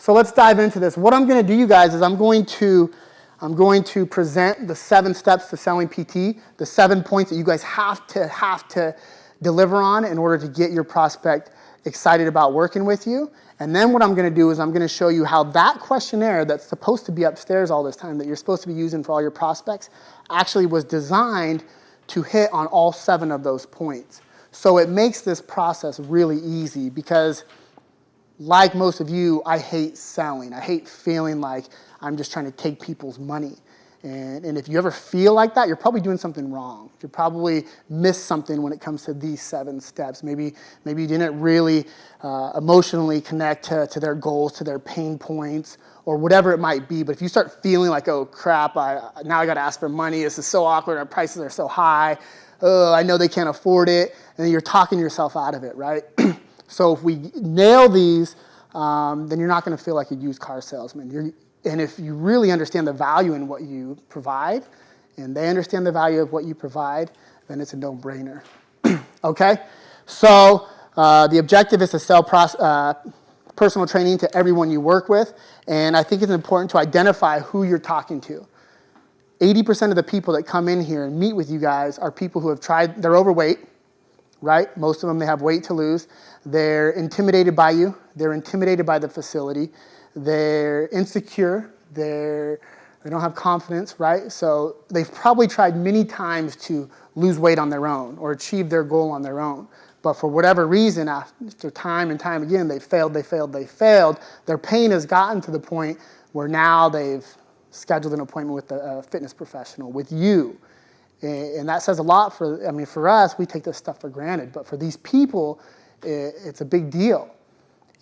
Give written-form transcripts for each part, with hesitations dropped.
So let's dive into this. What I'm going to do, you guys, is I'm going to present the 7 steps to selling PT, the 7 points that you guys have to deliver on in order to get your prospect excited about working with you. And then what I'm going to do is I'm going to show you how that questionnaire that's supposed to be upstairs all this time, that you're supposed to be using for all your prospects, actually was designed to hit on all 7 of those points. So it makes this process really easy because, like most of you, I hate selling. I hate feeling like I'm just trying to take people's money. And if you ever feel like that, you're probably doing something wrong. You probably missed something when it comes to these 7 steps. Maybe you didn't really emotionally connect to their goals, to their pain points, or whatever it might be. But if you start feeling like, oh crap, now I got to ask for money. This is so awkward. Our prices are so high. I know they can't afford it. And then you're talking yourself out of it, right? So if we nail these, then you're not going to feel like a used car salesman. And if you really understand the value in what you provide, and they understand the value of what you provide, then it's a no-brainer. Okay? So the objective is to sell personal training to everyone you work with, and I think it's important to identify who you're talking to. 80% of the people that come in here and meet with you guys are people who have tried, they're overweight, right? Most of them, they have weight to lose. They're intimidated by you. They're intimidated by the facility. They're insecure. They don't have confidence, right? So they've probably tried many times to lose weight on their own or achieve their goal on their own. But for whatever reason, after time and time again, they failed. Their pain has gotten to the point where now they've scheduled an appointment with a fitness professional, with you. And that says a lot for us, we take this stuff for granted. But for these people, it's a big deal.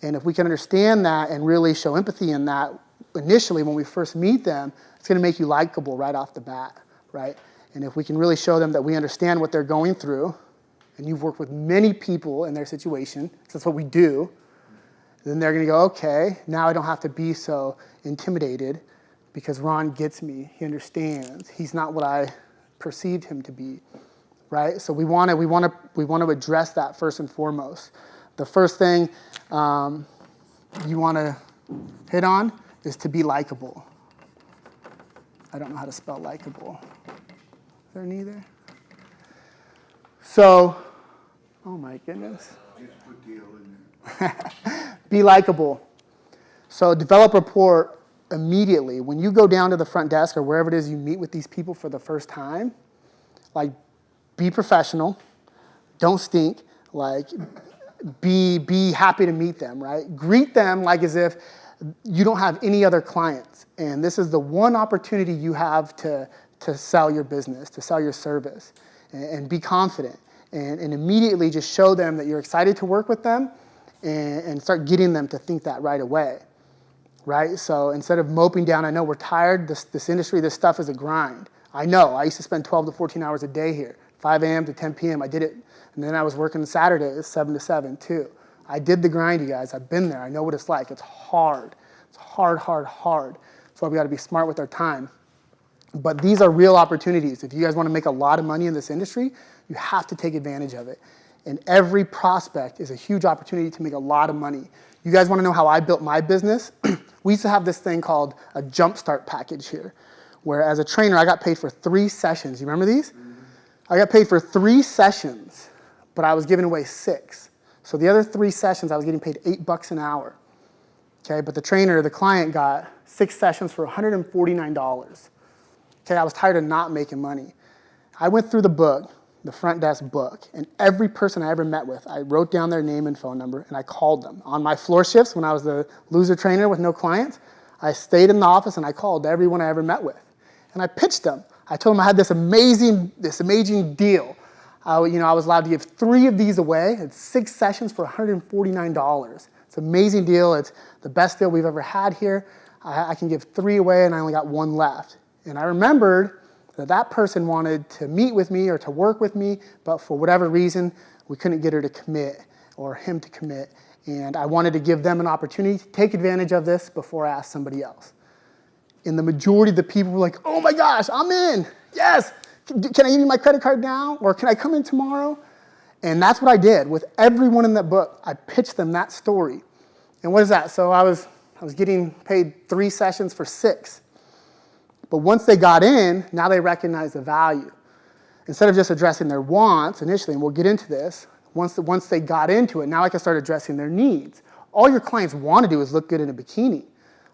And if we can understand that and really show empathy in that initially when we first meet them, it's going to make you likable right off the bat, right? And if we can really show them that we understand what they're going through, and you've worked with many people in their situation, because that's what we do, then they're going to go, okay, now I don't have to be so intimidated because Ron gets me. He understands. He's not what I perceived him to be, right? So we want to address that first and foremost. The first thing you want to hit on is to be likable. I don't know how to spell likable. Is there neither? So, oh my goodness. Just put the L in there. Be likable. So develop rapport immediately. When you go down to the front desk or wherever it is you meet with these people for the first time, like, be professional. Don't stink. Like, be happy to meet them, right? Greet them like as if you don't have any other clients. And this is the one opportunity you have to sell your business, to sell your service. And be confident. And immediately just show them that you're excited to work with them and start getting them to think that right away, right? So instead of moping down, I know we're tired, this industry, this stuff is a grind. I know, I used to spend 12 to 14 hours a day here, 5 a.m. to 10 p.m. I did it, and then I was working Saturdays, 7 to 7 too. I did the grind, you guys. I've been there. I know what it's like. It's hard. It's hard. So we got to be smart with our time. But these are real opportunities. If you guys want to make a lot of money in this industry, you have to take advantage of it. And every prospect is a huge opportunity to make a lot of money. You guys want to know how I built my business? We used to have this thing called a jumpstart package here, where as a trainer, I got paid for 3 sessions. You remember these? Mm-hmm. I got paid for 3 sessions, but I was giving away 6. So the other 3 sessions, I was getting paid $8 an hour. Okay, but the client got 6 sessions for $149. Okay, I was tired of not making money. I went through the book, the front desk book, and every person I ever met with, I wrote down their name and phone number, and I called them. On my floor shifts, when I was the loser trainer with no clients, I stayed in the office and I called everyone I ever met with. And I pitched them. I told them I had this amazing deal. I was allowed to give 3 of these away. It's 6 sessions for $149. It's an amazing deal. It's the best deal we've ever had here. I can give 3 away, and I only got 1 left. And I remembered that person wanted to meet with me or to work with me, but for whatever reason, we couldn't get her to commit or him to commit. And I wanted to give them an opportunity to take advantage of this before I asked somebody else. And the majority of the people were like, oh my gosh, I'm in. Yes. Can I give you my credit card now? Or can I come in tomorrow? And that's what I did with everyone in that book. I pitched them that story. And what is that? So I was I was getting paid 3 sessions for 6. But once they got in, now they recognize the value. Instead of just addressing their wants initially, and we'll get into this, once they got into it, now I can start addressing their needs. All your clients want to do is look good in a bikini.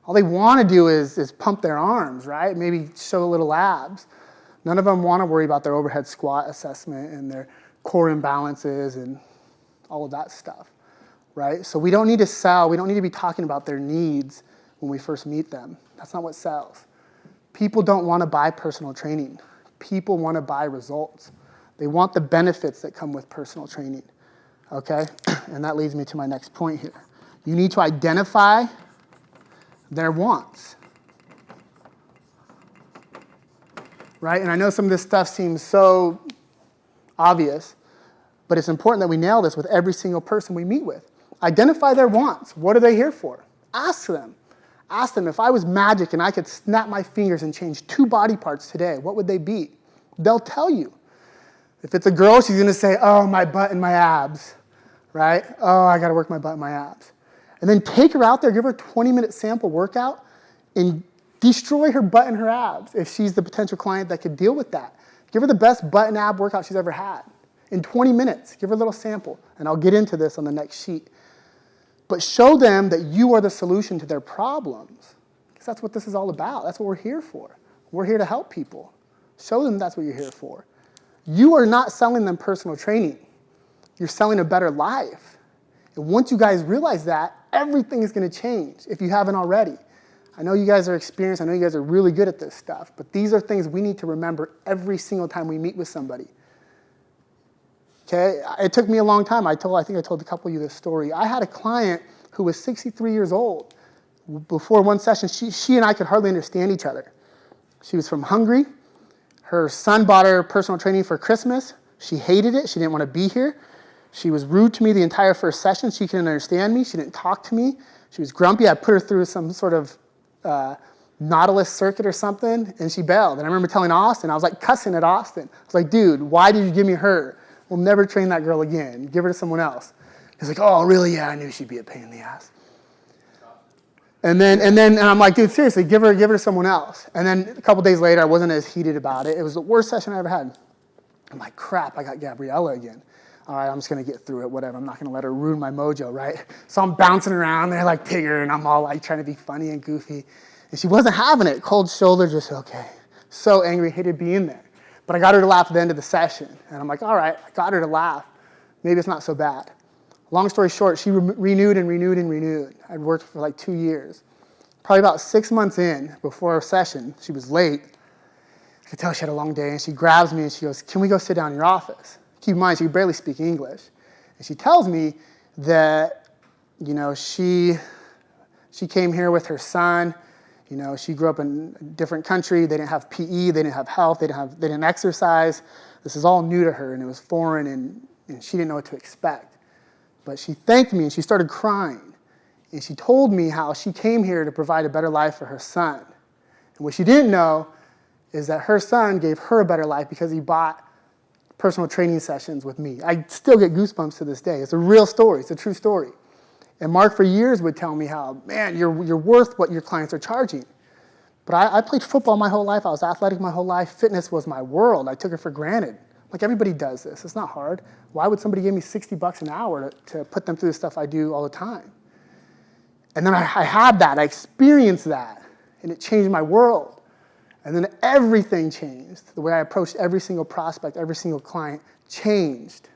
All they want to do is pump their arms, right? Maybe show a little abs. None of them want to worry about their overhead squat assessment and their core imbalances and all of that stuff, right? So we don't need to sell. We don't need to be talking about their needs when we first meet them. That's not what sells. People don't want to buy personal training. People want to buy results. They want the benefits that come with personal training, okay? And that leads me to my next point here. You need to identify their wants, right? And I know some of this stuff seems so obvious, but it's important that we nail this with every single person we meet with. Identify their wants. What are they here for? Ask them. Ask them, if I was magic and I could snap my fingers and change 2 body parts today, what would they be? They'll tell you. If it's a girl, she's going to say, oh, my butt and my abs, right? Oh, I got to work my butt and my abs. And then take her out there, give her a 20-minute sample workout, and destroy her butt and her abs if she's the potential client that could deal with that. Give her the best butt and ab workout she's ever had. In 20 minutes, give her a little sample. And I'll get into this on the next sheet. But show them that you are the solution to their problems. Because that's what this is all about. That's what we're here for. We're here to help people. Show them that's what you're here for. You are not selling them personal training. You're selling a better life. And once you guys realize that, everything is going to change if you haven't already. I know you guys are experienced. I know you guys are really good at this stuff. But these are things we need to remember every single time we meet with somebody. Okay? It took me a long time. I think I told a couple of you this story. I had a client who was 63 years old. Before one session, she and I could hardly understand each other. She was from Hungary. Her son bought her personal training for Christmas. She hated it. She didn't want to be here. She was rude to me the entire first session. She couldn't understand me. She didn't talk to me. She was grumpy. I put her through some sort of Nautilus circuit or something, and she bailed. And I remember telling Austin, I was like cussing at Austin. I was like, dude, why did you give me her? We'll never train that girl again. Give her to someone else. He's like, oh, really? Yeah, I knew she'd be a pain in the ass. And I'm like, dude, seriously, give her to someone else. And then a couple days later, I wasn't as heated about it. It was the worst session I ever had. I'm like, crap, I got Gabriella again. All right, I'm just going to get through it, whatever. I'm not going to let her ruin my mojo, right? So I'm bouncing around there like Tigger, and I'm all like trying to be funny and goofy. And she wasn't having it. Cold shoulder, just okay. So angry, hated being there. But I got her to laugh at the end of the session. And I'm like, all right, I got her to laugh. Maybe it's not so bad. Long story short, she renewed and renewed and renewed. I'd worked for like 2 years. Probably about 6 months in, before our session, she was late. I could tell she had a long day, and she grabs me and she goes, can we go sit down in your office? Keep in mind, she could barely speak English. And she tells me that, you know, she came here with her son. You know, she grew up in a different country. They didn't have PE, they didn't have health, they didn't exercise. This is all new to her, and it was foreign, and she didn't know what to expect. But she thanked me, and she started crying. And she told me how she came here to provide a better life for her son. And what she didn't know is that her son gave her a better life because he bought personal training sessions with me. I still get goosebumps to this day. It's a real story. It's a true story. And Mark for years would tell me how, man, you're worth what your clients are charging. But I played football my whole life. I was athletic my whole life. Fitness was my world. I took it for granted. Like everybody does this. It's not hard. Why would somebody give me $60 an hour to put them through the stuff I do all the time? And then I had that. I experienced that. And it changed my world. And then everything changed. The way I approached every single prospect, every single client changed.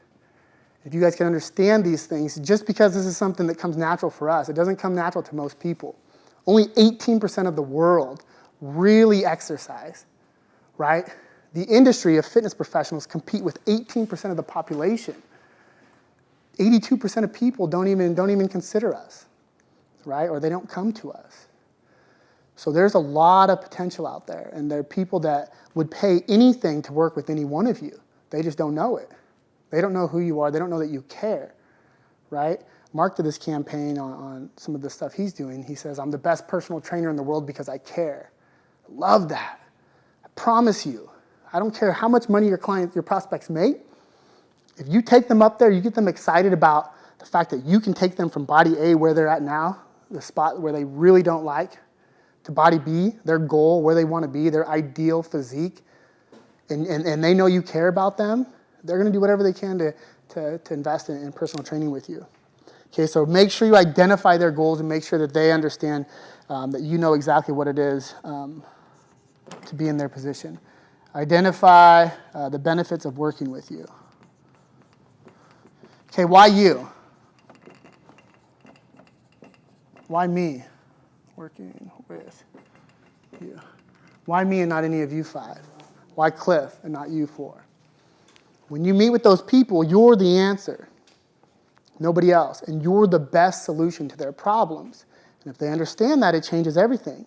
If you guys can understand these things, just because this is something that comes natural for us, it doesn't come natural to most people. Only 18% of the world really exercise, right? The industry of fitness professionals compete with 18% of the population. 82% of people don't even consider us, right? Or they don't come to us. So there's a lot of potential out there, and there are people that would pay anything to work with any one of you. They just don't know it. They don't know who you are. They don't know that you care, right? Mark did this campaign on some of the stuff he's doing. He says, I'm the best personal trainer in the world because I care. Love that. I promise you, I don't care how much money your clients, your prospects make. If you take them up there, you get them excited about the fact that you can take them from body A where they're at now, the spot where they really don't like, to body B, their goal, where they want to be, their ideal physique, and they know you care about them, they're going to do whatever they can to invest in personal training with you. Okay, so make sure you identify their goals and make sure that they understand that you know exactly what it is to be in their position. Identify the benefits of working with you. Okay, why you? Why me working with you? Why me and not any of you 5? Why Cliff and not you 4? When you meet with those people, you're the answer. Nobody else. And you're the best solution to their problems. And if they understand that, it changes everything.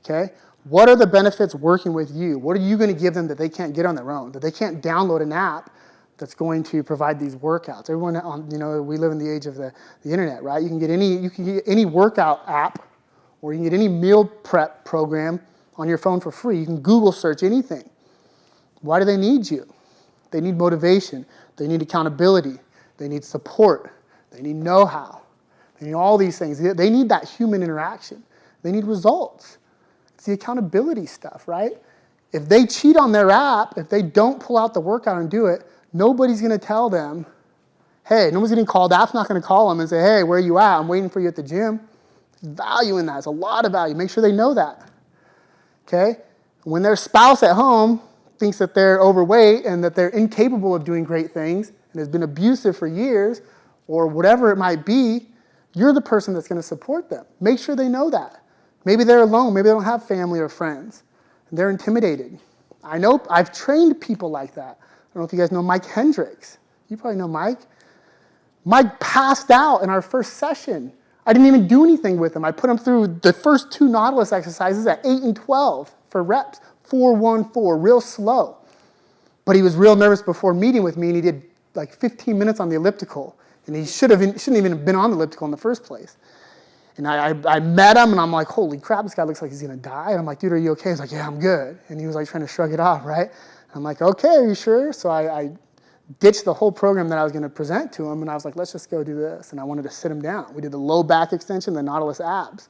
Okay? What are the benefits working with you? What are you going to give them that they can't get on their own? That they can't download an app that's going to provide these workouts? Everyone, we live in the age of the internet, right? You can get any workout app, or you can get any meal prep program on your phone for free. You can Google search anything. Why do they need you? They need motivation. They need accountability. They need support. They need know-how. They need all these things. They need that human interaction. They need results. It's the accountability stuff, right? If they cheat on their app, if they don't pull out the workout and do it, nobody's going to tell them, hey, nobody's getting called. The app's not going to call them and say, hey, where are you at? I'm waiting for you at the gym. There's value in that. There's a lot of value. Make sure they know that. Okay? When their spouse at home thinks that they're overweight and that they're incapable of doing great things and has been abusive for years, or whatever it might be, you're the person that's going to support them. Make sure they know that. Maybe they're alone. Maybe they don't have family or friends. And they're intimidated. I know I've trained people like that. I don't know if you guys know Mike Hendricks. You probably know Mike. Mike passed out in our first session. I didn't even do anything with him. I put him through the first 2 Nautilus exercises at 8 and 12 for reps. 4-1-4, real slow. But he was real nervous before meeting with me, and he did like 15 minutes on the elliptical. And he shouldn't even have been on the elliptical in the first place. And I met him, and I'm like, holy crap, this guy looks like he's going to die. And I'm like, dude, are you okay? He's like, yeah, I'm good. And he was like trying to shrug it off, right? I'm like, okay, are you sure? So I ditched the whole program that I was going to present to him, and I was like, let's just go do this. And I wanted to sit him down. We did the low back extension, the Nautilus abs.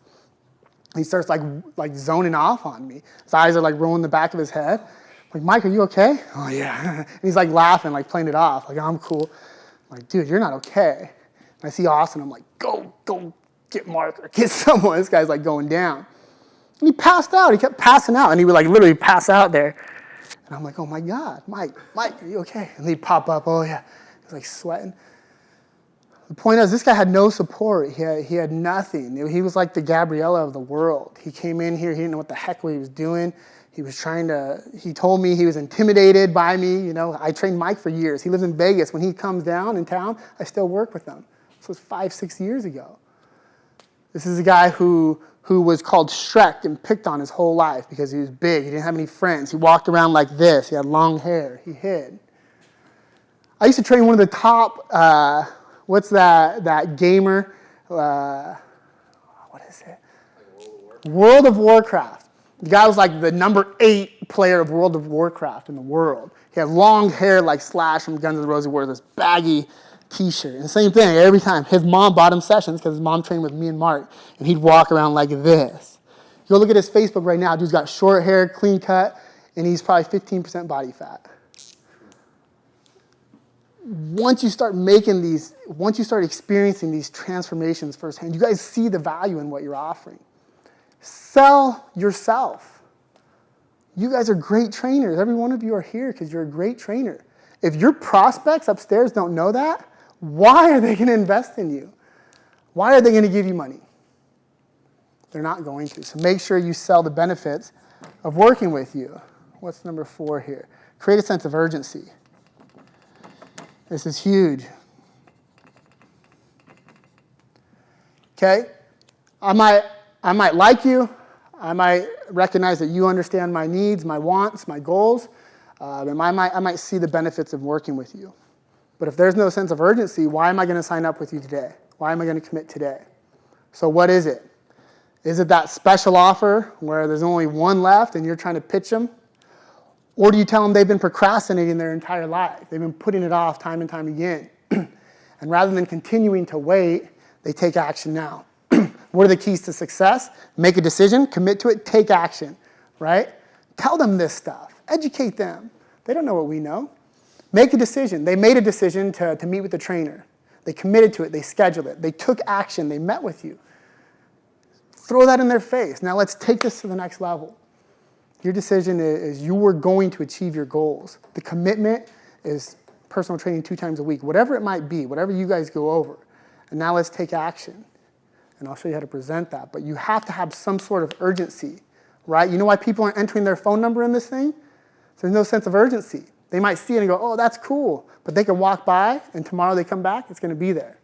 He starts like zoning off on me. His eyes are like rolling the back of his head. I'm like, Mike, are you okay? Oh, yeah. And he's like laughing, like playing it off. Like, I'm cool. I'm like, dude, you're not okay. And I see Austin. I'm like, go get Mark or get someone. This guy's like going down. And he passed out. He kept passing out. And he would like literally pass out there. And I'm like, oh, my God, Mike, are you okay? And he'd pop up. Oh, yeah. He's like sweating. The point is, this guy had no support. He had nothing. He was like the Gabriella of the world. He came in here. He didn't know what the heck he was doing. He told me he was intimidated by me. I trained Mike for years. He lives in Vegas. When he comes down in town, I still work with him. This was 5-6 years ago. This is a guy who was called Shrek and picked on his whole life because he was big. He didn't have any friends. He walked around like this. He had long hair. He hid. I used to train one of the top... what's that gamer? What is it? World of Warcraft. The guy was like the number 8 player of World of Warcraft in the world. He had long hair like Slash from Guns N' Roses. He wore this baggy t-shirt. And same thing every time. His mom bought him sessions because his mom trained with me and Mark. And he'd walk around like this. Go look at his Facebook right now. Dude's got short hair, clean cut, and he's probably 15% body fat. Once you start experiencing these transformations firsthand, you guys see the value in what you're offering. Sell yourself. You guys are great trainers. Every one of you are here because you're a great trainer. If your prospects upstairs don't know that, why are they going to invest in you? Why are they going to give you money? They're not going to. So make sure you sell the benefits of working with you. What's number 4 here? Create a sense of urgency. This is huge. Okay? I might like you. I might recognize that you understand my needs, my wants, my goals. And I might see the benefits of working with you. But if there's no sense of urgency, why am I going to sign up with you today? Why am I going to commit today? So what is it? Is it that special offer where there's only one left and you're trying to pitch them? Or do you tell them they've been procrastinating their entire life? They've been putting it off time and time again. And rather than continuing to wait, they take action now. What are the keys to success? Make a decision, commit to it, take action, right? Tell them this stuff. Educate them. They don't know what we know. Make a decision. They made a decision to meet with the trainer. They committed to it. They scheduled it. They took action. They met with you. Throw that in their face. Now let's take this to the next level. Your decision is you are going to achieve your goals. The commitment is personal training 2 times a week, whatever it might be, whatever you guys go over. And now let's take action. And I'll show you how to present that. But you have to have some sort of urgency, right? You know why people aren't entering their phone number in this thing? There's no sense of urgency. They might see it and go, oh, that's cool. But they can walk by, and tomorrow they come back, it's going to be there.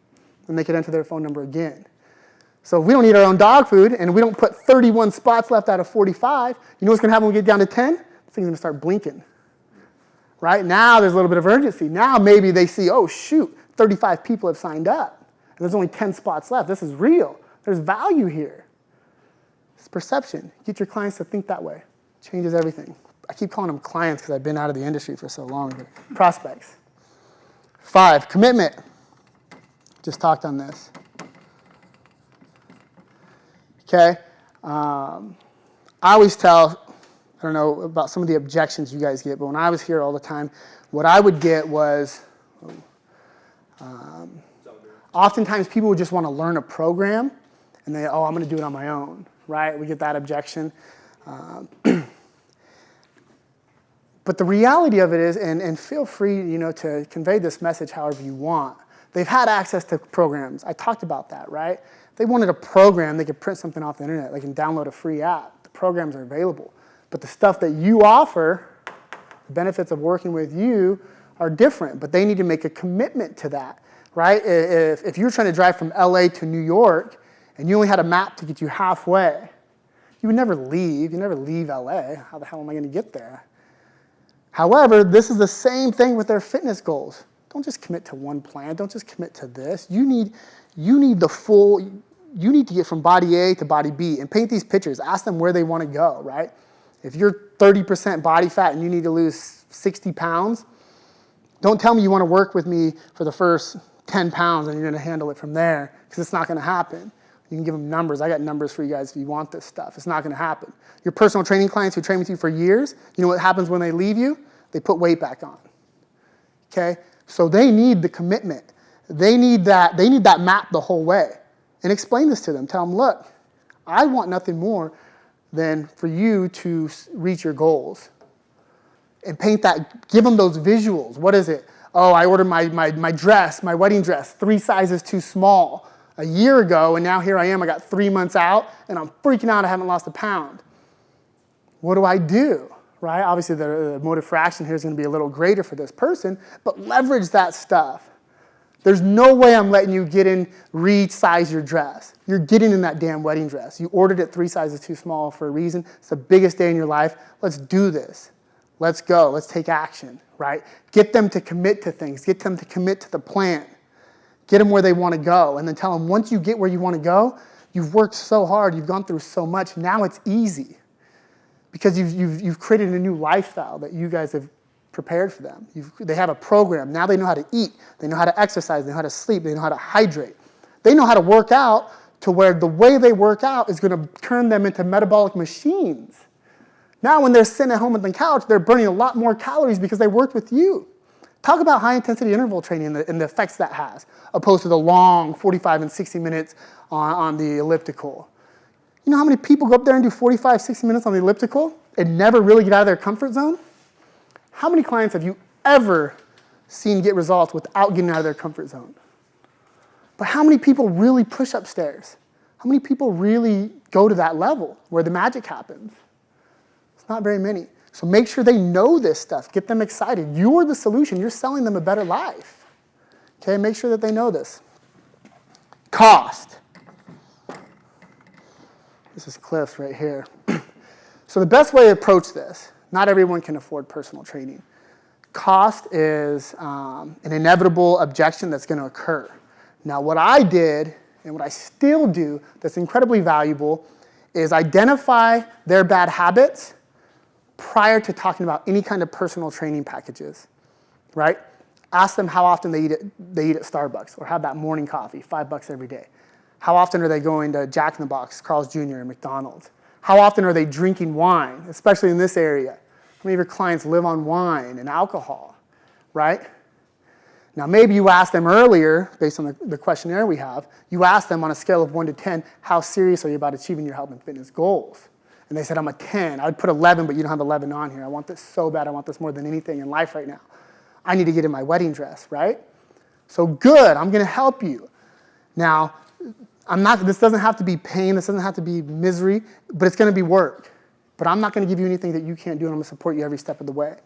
And they can enter their phone number again. So if we don't eat our own dog food, and we don't put 31 spots left out of 45, you know what's going to happen when we get down to 10? The thing's going to start blinking. Right? Now there's a little bit of urgency. Now maybe they see, oh, shoot, 35 people have signed up. And there's only 10 spots left. This is real. There's value here. It's perception. Get your clients to think that way. Changes everything. I keep calling them clients because I've been out of the industry for so long. But prospects. 5, commitment. Just talked on this. Okay? I always tell, I don't know about some of the objections you guys get, but when I was here all the time, what I would get was, oftentimes people would just want to learn a program, and they, oh, I'm going to do it on my own, right? We get that objection. But the reality of it is, and feel free, to convey this message however you want. They've had access to programs. I talked about that, right? If they wanted a program, they could print something off the internet. They can download a free app. The programs are available. But the stuff that you offer, the benefits of working with you, are different. But they need to make a commitment to that, right? If you're trying to drive from LA to New York, and you only had a map to get you halfway, you would never leave. You never leave LA. How the hell am I going to get there? However, this is the same thing with their fitness goals. Don't just commit to one plan. Don't just commit to this. You need the full, you need to get from body A to body B and paint these pictures. Ask them where they want to go, right? If you're 30% body fat and you need to lose 60 pounds, don't tell me you want to work with me for the first 10 pounds and you're going to handle it from there, because it's not going to happen. You can give them numbers. I got numbers for you guys if you want this stuff. It's not going to happen. Your personal training clients who train with you for years, you know what happens when they leave you? They put weight back on. Okay? So they need the commitment. They need that map the whole way. And explain this to them. Tell them, look, I want nothing more than for you to reach your goals. And paint that, give them those visuals. What is it? Oh, I ordered my dress, my wedding dress, 3 sizes too small a year ago, and now here I am, I got 3 months out, and I'm freaking out, I haven't lost a pound. What do I do, right? Obviously, the motive for action here is going to be a little greater for this person, but leverage that stuff. There's no way I'm letting you get in, resize your dress. You're getting in that damn wedding dress. You ordered it 3 sizes too small for a reason. It's the biggest day in your life. Let's do this. Let's go. Let's take action, right? Get them to commit to things. Get them to commit to the plan. Get them where they want to go, and then tell them once you get where you want to go, you've worked so hard, you've gone through so much, now it's easy. Because you've created a new lifestyle that you guys have prepared for them. They have a program. Now they know how to eat. They know how to exercise. They know how to sleep. They know how to hydrate. They know how to work out to where the way they work out is going to turn them into metabolic machines. Now when they're sitting at home on the couch, they're burning a lot more calories because they worked with you. Talk about high-intensity interval training and the effects that has, opposed to the long 45 and 60 minutes on the elliptical. You know how many people go up there and do 45, 60 minutes on the elliptical and never really get out of their comfort zone? How many clients have you ever seen get results without getting out of their comfort zone? But how many people really push upstairs? How many people really go to that level where the magic happens? It's not very many. So make sure they know this stuff. Get them excited. You're the solution. You're selling them a better life. Okay, make sure that they know this. Cost. This is Cliff's right here. So the best way to approach this, not everyone can afford personal training. Cost is an inevitable objection that's going to occur. Now what I did, and what I still do that's incredibly valuable, is identify their bad habits prior to talking about any kind of personal training packages, right? Ask them how often they eat at Starbucks or have that morning coffee, $5 every day. How often are they going to Jack in the Box, Carl's Jr., and McDonald's? How often are they drinking wine, especially in this area? How many of your clients live on wine and alcohol, right? Now, maybe you asked them earlier, based on the questionnaire we have, you asked them on a scale of 1 to 10, how serious are you about achieving your health and fitness goals? And they said, I'm a 10. I would put 11, but you don't have 11 on here. I want this so bad. I want this more than anything in life right now. I need to get in my wedding dress, right? So good, I'm going to help you. Now, this doesn't have to be pain. This doesn't have to be misery, but it's going to be work. But I'm not going to give you anything that you can't do, and I'm going to support you every step of the way.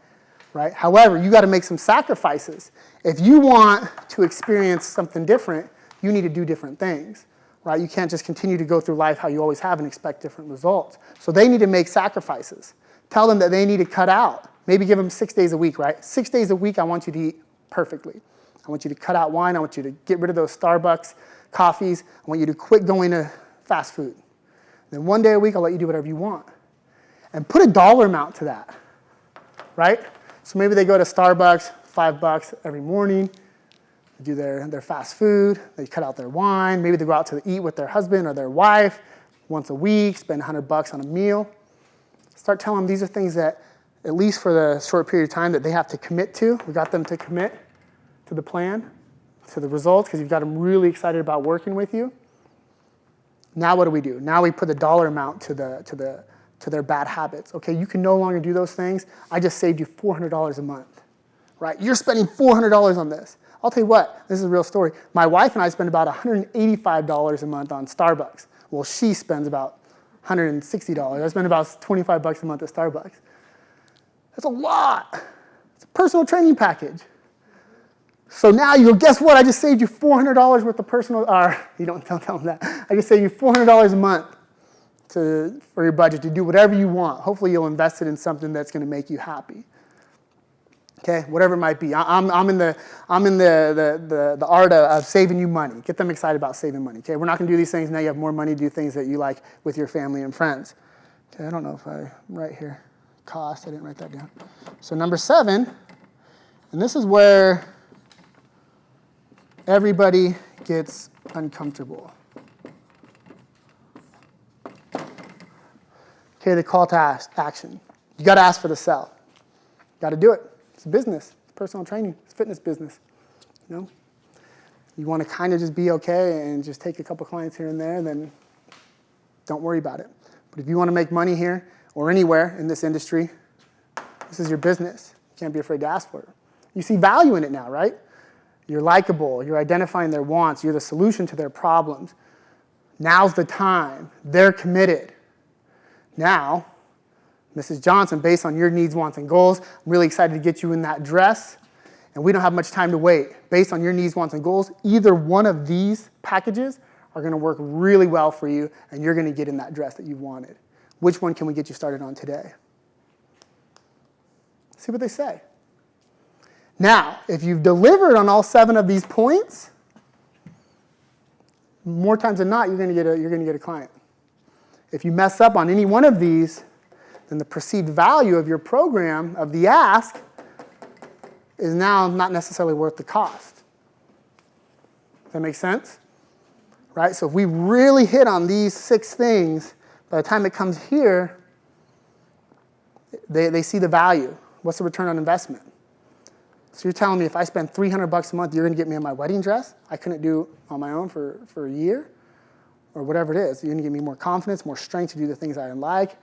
Right? However, you got to make some sacrifices. If you want to experience something different, you need to do different things. Right? You can't just continue to go through life how you always have and expect different results. So they need to make sacrifices. Tell them that they need to cut out. Maybe give them 6 days a week, right? 6 days a week, I want you to eat perfectly. I want you to cut out wine. I want you to get rid of those Starbucks coffees. I want you to quit going to fast food. Then 1 day a week, I'll let you do whatever you want. And put a dollar amount to that, right? So maybe they go to Starbucks, $5 every morning. They do their fast food. They cut out their wine. Maybe they go out to eat with their husband or their wife once a week, spend $100 on a meal. Start telling them these are things that, at least for the short period of time, that they have to commit to. We got them to commit to the plan, to the results, because you've got them really excited about working with you. Now what do? Now we put the dollar amount to their bad habits. Okay, you can no longer do those things. I just saved you $400 a month, right? You're spending $400 on this. I'll tell you what, this is a real story. My wife and I spend about $185 a month on Starbucks. Well, she spends about $160. I spend about $25 a month at Starbucks. That's a lot. It's a personal training package. So now you go, guess what? I just saved you $400 worth of personal, you don't tell them that. I just saved you $400 a month for your budget to do whatever you want. Hopefully you'll invest it in something that's going to make you happy. Okay, whatever it might be. I'm in the art of saving you money. Get them excited about saving money. Okay, we're not going to do these things now. You have more money to do things that you like with your family and friends. Okay, I don't know if I write here. Cost, I didn't write that down. So number 7, and this is where everybody gets uncomfortable. Okay, the call to action. You got to ask for the sell. You got to do it. It's a business. It's personal training. It's fitness business. You know, you want to kind of just be okay and just take a couple clients here and there, then don't worry about it. But if you want to make money here or anywhere in this industry, this is your business. You can't be afraid to ask for it. You see value in it now, right? You're likable. You're identifying their wants. You're the solution to their problems. Now's the time. They're committed. Now, Mrs. Johnson, based on your needs, wants, and goals, I'm really excited to get you in that dress. And we don't have much time to wait. Based on your needs, wants, and goals, either one of these packages are going to work really well for you, and you're going to get in that dress that you wanted. Which one can we get you started on today? See what they say. Now, if you've delivered on all 7 of these points, more times than not, you're going to get a client. If you mess up on any one of these, then the perceived value of your program, of the ask, is now not necessarily worth the cost. Does that make sense? Right? So if we really hit on these 6 things, by the time it comes here, they see the value. What's the return on investment? So you're telling me if I spend $300 a month, you're going to get me in my wedding dress I couldn't do on my own for a year? Or whatever it is. You're going to give me more confidence, more strength to do the things I like.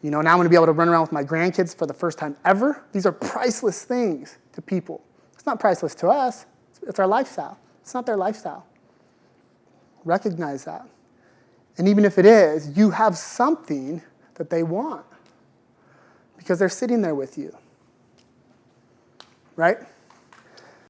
You know, now I'm going to be able to run around with my grandkids for the first time ever. These are priceless things to people. It's not priceless to us. It's our lifestyle. It's not their lifestyle. Recognize that. And even if it is, you have something that they want because they're sitting there with you. Right?